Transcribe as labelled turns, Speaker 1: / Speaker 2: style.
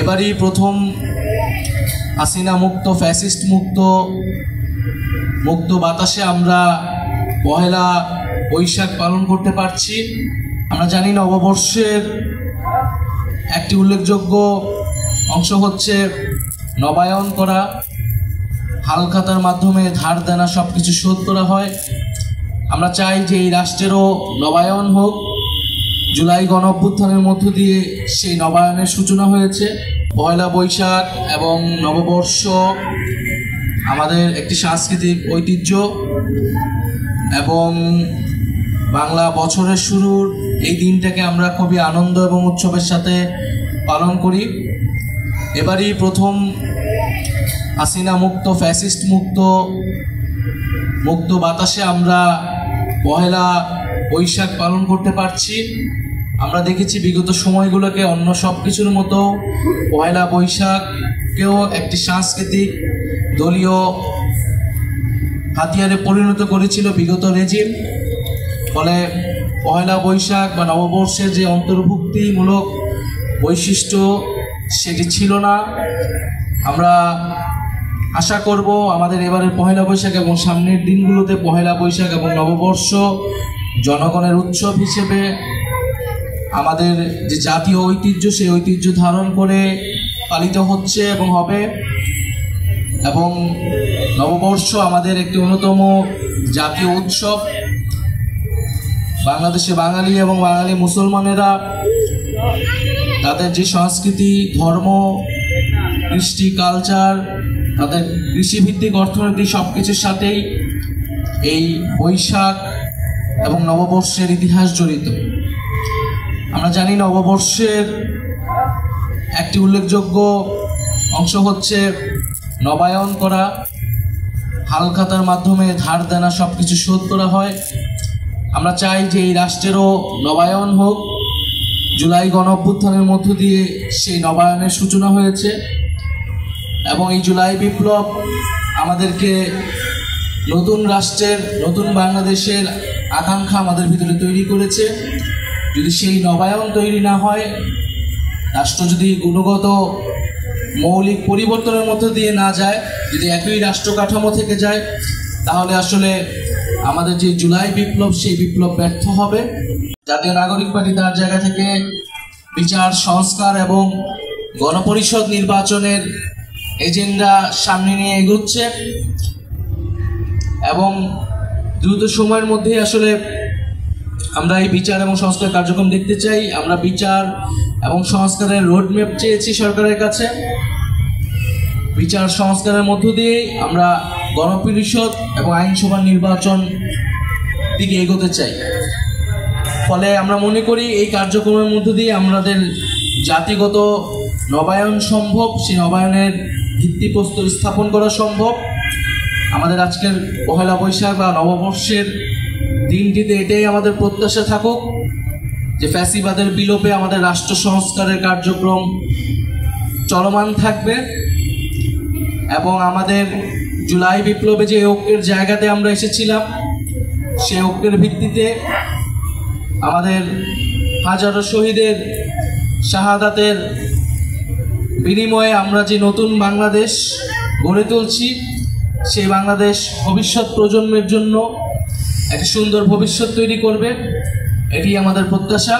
Speaker 1: এবারই প্রথম হাসিনা মুক্ত ফ্যাসিস্ট মুক্ত বাতাসে আমরা পহেলা বৈশাখ পালন করতে পারছি। আমরা জানি নববর্ষের একটি উল্লেখযোগ্য অংশ হচ্ছে নবায়ন করা, হালখাতার মাধ্যমে ধার দেনা সব কিছু শোধ করা হয়। আমরা চাই যে এই রাষ্ট্রেরও নবায়ন হোক। জুলাই গণঅভ্যুত্থানের মধ্য দিয়ে সেই নবায়নের সূচনা হয়েছে। পয়লা বৈশাখ এবং নববর্ষ আমাদের একটি সাংস্কৃতিক ঐতিহ্য এবং বাংলা বছরের শুরুর এই দিনটাকে আমরা খুবই আনন্দ এবং উৎসবের সাথে পালন করি। এবারই প্রথম হাসিনা মুক্ত ফ্যাসিস্ট মুক্ত বাতাসে আমরা পহেলা বৈশাখ পালন করতে পারছি। আমরা দেখেছি বিগত সময়গুলোকে অন্য সব কিছুর মতো পহেলা বৈশাখকেও একটি সাংস্কৃতিক দলীয় হাতিয়ারে পরিণত করেছিল বিগত রেজিম। ফলে পহেলা বৈশাখ বা নববর্ষের যে অন্তর্ভুক্তিমূলক বৈশিষ্ট্য সেটি ছিল না। আমরা আশা করব আমাদের এবারের পহেলা বৈশাখ এবং সামনের দিনগুলোতে পহেলা বৈশাখ এবং নববর্ষ জনগণের উৎসব হিসেবে আমাদের যে জাতীয় ঐতিহ্য সেই ঐতিহ্য ধারণ করে পালিত হচ্ছে এবং হবে। এবং নববর্ষ আমাদের একটি অন্যতম জাতীয় উৎসব। বাংলাদেশে বাঙালি এবং বাঙালি মুসলমানেরা তাদের যে সংস্কৃতি, ধর্ম, কৃষ্টি, কালচার, তাদের কৃষিভিত্তিক অর্থনীতি সব কিছুর সাথেই এই বৈশাখ এবং নববর্ষের ইতিহাস জড়িত। আমরা জানি নববর্ষের একটি উল্লেখযোগ্য অংশ হচ্ছে নবায়ন করা, হালখাতার মাধ্যমে ধার দেনা সব কিছু শোধ করা হয়। আমরা চাই যে এই রাষ্ট্রেরও নবায়ন হোক। জুলাই গণঅভ্যুত্থানের মধ্য দিয়ে সেই নবায়নের সূচনা হয়েছে এবং এই জুলাই বিপ্লব আমাদেরকে নতুন রাষ্ট্রের, নতুন বাংলাদেশের আকাঙ্ক্ষা আমাদের ভিতরে তৈরি করেছে। যদি সেই নবায়ন তৈরি না হয়, রাষ্ট্র যদি গুণগত মৌলিক পরিবর্তনের মধ্য দিয়ে না যায়, যদি একই রাষ্ট্র কাঠামো থেকে যায়, তাহলে আসলে আমাদের যে জুলাই বিপ্লব সেই বিপ্লব ব্যর্থ হবে। জাতীয় নাগরিক পার্টি তার জায়গা থেকে বিচার, সংস্কার এবং গণপরিষদ নির্বাচনের এজেন্ডা সামনে নিয়ে এগোচ্ছে এবং দ্রুত সময়ের মধ্যে আসলে আমরা এই বিচার এবং সংস্কার কার্যক্রম দেখতে চাই। আমরা বিচার এবং সংস্কারের রোডম্যাপ চেয়েছি সরকারের কাছে। বিচার সংস্কারের মধ্য দিয়ে আমরা গণপরিষদ এবং আইনসভার নির্বাচন দিকে এগোতে চাই। ফলে আমরা মনে করি এই কার্যক্রমের মধ্য দিয়ে আমাদের জাতিগত নবায়ন সম্ভব, সেই নবায়নের ভিত্তিপ্রস্তর স্থাপন করা সম্ভব। আমাদের আজকের পহেলা বৈশাখ বা নববর্ষের দিনটিতে এটাই আমাদের প্রত্যাশা থাকুক যে ফ্যাসিবাদের বিলোপে আমাদের রাষ্ট্র সংস্কারের কার্যক্রম চলমান থাকবে এবং আমাদের জুলাই বিপ্লবে যে ঐক্যের জায়গাতে আমরা এসেছিলাম সেই ঐক্যের ভিত্তিতে আমাদের হাজারো শহীদের শাহাদাতের বিনিময়ে আমরা যে নতুন বাংলাদেশ গড়ে তুলছি, সেই বাংলাদেশ ভবিষ্যৎ প্রজন্মের জন্য একটা সুন্দর ভবিষ্যৎ তৈরি করবে। এটি আমাদের প্রত্যাশা।